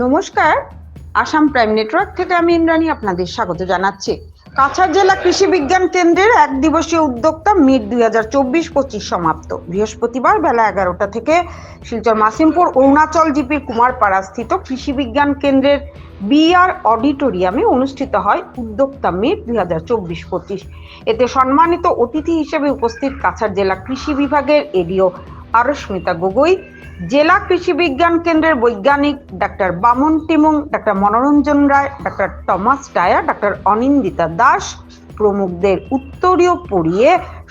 নমস্কার, Assam prime network থেকে আমি ইন্দ্রাণী আপনাদের স্বাগত জানাচ্ছি। কাছাড় জেলা কৃষি বিজ্ঞান কেন্দ্রের এক দিবসীয় উদ্যোক্তা মিট 2024-25 সমাপ্ত। বৃহস্পতিবার বেলা 11টা থেকে শিলচর মাসিমপুর অরুণাচল জিপির কুমারপাড়া স্থিত কৃষি বিজ্ঞান কেন্দ্রের বিআর অডিটোরিয়ামে অনুষ্ঠিত হয় উদ্যোক্তা মিট 2024-25। এতে সম্মানিত অতিথি হিসেবে উপস্থিত কাছাড় জেলা কৃষি বিভাগের এডিও আরস্মিতা গগৈ, জেলা কৃষি বিজ্ঞান কেন্দ্রের বৈজ্ঞানিক doctor Baman Timung, doctor Manoranjan Roy, doctor Thomas Daya, doctor Anindita Das প্রমুখদের উত্তরীয় পড়িয়ে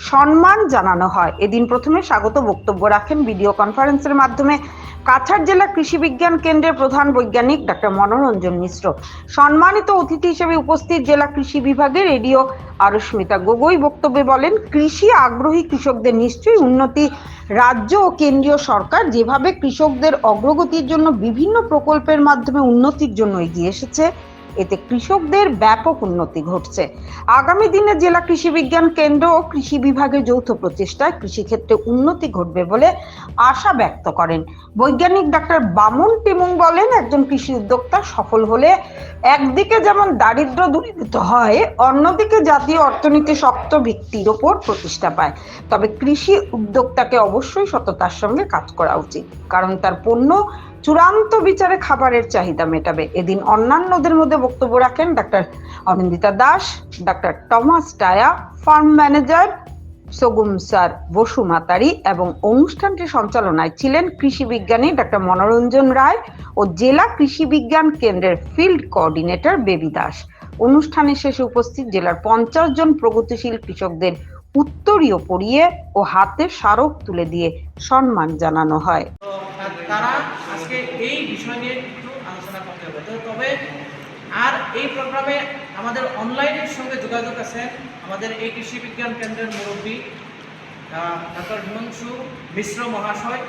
সম্মান জানানো হয়। এদিন প্রথমে স্বাগত বক্তব্য রাখেন ভিডিও কনফারেন্সের মাধ্যমে কাছাড় জেলা কৃষি বিজ্ঞান কেন্দ্রের প্রধান বৈজ্ঞানিক ডাক্তার মনোরঞ্জন মিশ্র। সম্মানিত অতিথি হিসেবে উপস্থিত জেলা কৃষি বিভাগের এডিও আরস্মিতা গগৈ বক্তব্যে বলেন, কৃষি আগ্রহী কৃষকদের নিশ্চয়ই উন্নতি। রাজ্য ও কেন্দ্রীয় সরকার যেভাবে কৃষকদের অগ্রগতির জন্য বিভিন্ন প্রকল্পের মাধ্যমে উন্নতির জন্য এগিয়ে এসেছে, এতে কৃষকদের ব্যাপক উন্নতি ঘটছে। আগামী দিনে জেলা কৃষি বিজ্ঞান কেন্দ্র ও কৃষি বিভাগের যৌথ প্রচেষ্টায় কৃষিক্ষেত্রে উন্নতি ঘটবে বলে আশা ব্যক্ত করেন। বৈজ্ঞানিক ডাক্তার বামন টিমুং বলেন, একজন কৃষি উদ্যোক্তা সফল হলে একদিকে যেমন দারিদ্র্য দূরীভূত হয়, অন্যদিকে জাতীয় অর্থনীতি শক্ত ভিত্তির ওপর প্রতিষ্ঠা পায়। তবে কৃষি উদ্যোক্তাকে অবশ্যই সততার সঙ্গে কাজ করা উচিত, কারণ তার পণ্য চূড়ান্ত বিচারে খাবারের চাহিদা মেটাবে। এদিন অন্যান্যদের মধ্যে বক্তব্য রাখেন doctor Anindita Das, doctor Thomas Daya, farm manager Sagum sir Basumatary, এবং অনুষ্ঠানটি সঞ্চালনায় ছিলেন কৃষি বিজ্ঞানী ডাক্তার মনোরঞ্জন রায় ও জেলা কৃষি বিজ্ঞান কেন্দ্রের ফিল্ড কোঅর্ডিনেটর বেবি দাস। অনুষ্ঠানের শেষে উপস্থিত জেলার 50 জন প্রগতিশীল কৃষকদের উত্তরীয় পড়িয়ে ও হাতে স্মারক তুলে দিয়ে সম্মান জানানো হয়। তারা আজকে এই বিষয় নিয়ে একটু আলোচনা করতে হবে। তবে আর এই প্রোগ্রামে আমাদের অনলাইনের সঙ্গে যোগাযোগ আছে আমাদের এই কৃষি বিজ্ঞান কেন্দ্রের মুরব্বী ডক্টর হিমাংশু মিশ্র মহাশয়।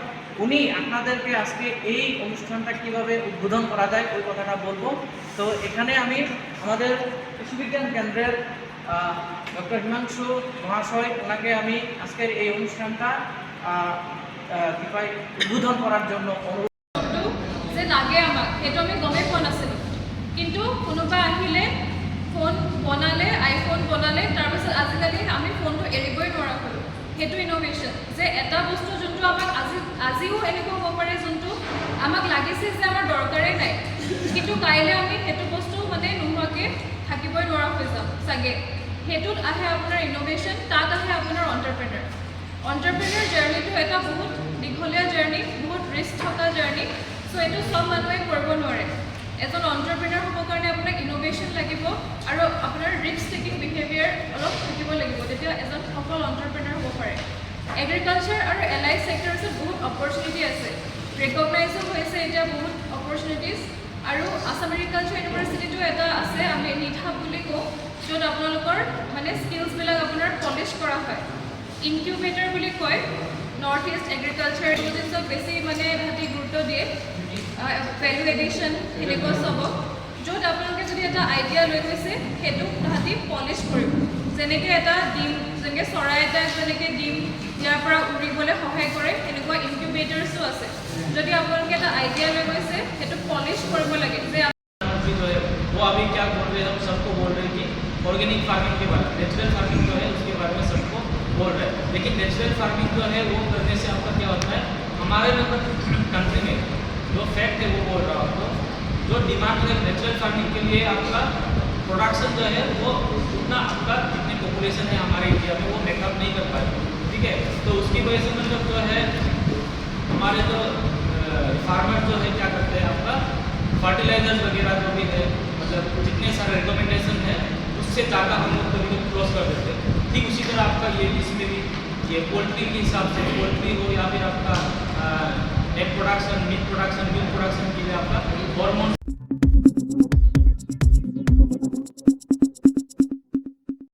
উনি আপনাদেরকে আজকে এই অনুষ্ঠানটা কিভাবে উদ্বোধন করা যায় ওই কথাটা বলবো। তো এখানে আমি আমাদের কৃষি বিজ্ঞান কেন্দ্রের ডক্টর হিমাংশু মহাশয়, ওনাকে আমি আজকের এই অনুষ্ঠানটা উদ্বোধন করার জন্য অনুরোধ। যে লাগে আমাক সেইটো আমি গমেই পোৱা নাছিলোঁ, কিন্তু কোনোবা আহিলে ফোন বনালে, আইফোন বনালে, তাৰপিছত আজিকালি আমি ফোনটো এৰিবই নোৱাৰা হ'লোঁ। সেইটো ইন'ভেশ্যন, যে এটা বস্তু যোনটো আমাক আজিও এনেকুৱা হ'ব পাৰে যোনটো আমাক লাগিছে যে আমাৰ দৰকাৰেই নাই, কিন্তু কাইলৈ আমি সেইটো বস্তু মানে নোহোৱাকৈ থাকিবই নোৱাৰা হৈ যাম চাগে। সেইটোত আহে আপোনাৰ ইন'ভেশ্যন, তাত আহে আপোনাৰ অন্টাৰপ্ৰেনাৰ জাৰ্ণিটো এটা বহুত দীঘলীয়া জাৰ্ণি, বহুত ৰিস্ক থকা জাৰ্ণি। চ' এইটো চব মানুহে কৰিব নোৱাৰে। এজন অন্টাৰপ্ৰেনাৰ হ'বৰ কাৰণে আপোনাক ইন'ভেশ্যন লাগিব আৰু আপোনাৰ ৰিস্ক টেকিং বিহেভিয়াৰ অলপ থাকিব লাগিব, তেতিয়া এজন সফল অন্টাৰপ্ৰেনাৰ হ'ব পাৰে। এগ্ৰিকালচাৰ আৰু এলাইড ছেক্টৰছত বহুত অপৰচুনিটি আছে, ৰিকগনাইজো হৈছে এতিয়া বহুত অপৰচুনিটিজ। আৰু আছাম এগ্ৰিকালচাৰ ইউনিভাৰ্চিটিটো এটা আছে, আমি নিধা বুলি কওঁ, য'ত আপোনালোকৰ মানে স্কিলছবিলাক আপোনাৰ পলিছ কৰা হয়। ইনকিউবেটৰ বুলি কয়, নৰ্থ ইষ্ট এগ্ৰিকালচাৰ ইউনিভাৰ্চিটিক বেছি মানে তাহাঁতি গুৰুত্ব দিয়ে, ভেলু এডিশ্যন সেনেকুৱা চব, য'ত আপোনালোকে যদি এটা আইডিয়া লৈ গৈছে সেইটো তাহাঁতি পলিছ কৰিব। যেনেকৈ এটা ডিম, যেনেকৈ চৰাই এটা যেনেকৈ ডিম ইয়াৰ পৰা উৰিবলৈ সহায় কৰে, সেনেকুৱা ইনকিউবেটৰ্ছো আছে। যদি আপোনালোকে এটা আইডিয়া লৈ গৈছে সেইটো পলিছ কৰিব লাগে। যে वो अभी क्या बोल रहे हैं, हम सबको बोल रहे हैं कि ऑर्गेनिक फार्मिंग के बारे में, नेचुरल फार्मिंग जो है उसके बारे में सबको बोल रहे हैं। लेकिन नेचुरल फार्मिंग जो है वो करने से आपका क्या होता है, हमारे मतलब कंट्री में जो फैक्ट है वो बोल रहा हूँ आपको, जो डिमांड है नेचुरल फार्मिंग के लिए आपका प्रोडक्शन जो है वो उतना आपका जितनी पॉपुलेशन है हमारे इंडिया में वो मेकअप नहीं कर पाए, ठीक है। तो उसकी वजह से मतलब जो है हमारे जो फार्मर जो है क्या करते हैं, आपका फर्टिलाइजर्स वगैरह जो भी है, मतलब जितने सारे रिकमेंडेशन है उससे ज़्यादा हम लोग कभी कभी क्रॉस कर देते हैं। ठीक उसी तरह आपका ये इसमें भी ये पोल्ट्री के हिसाब से, पोल्ट्री हो या फिर आपका egg production, meat production, milk production के लिए आपका हार्मोन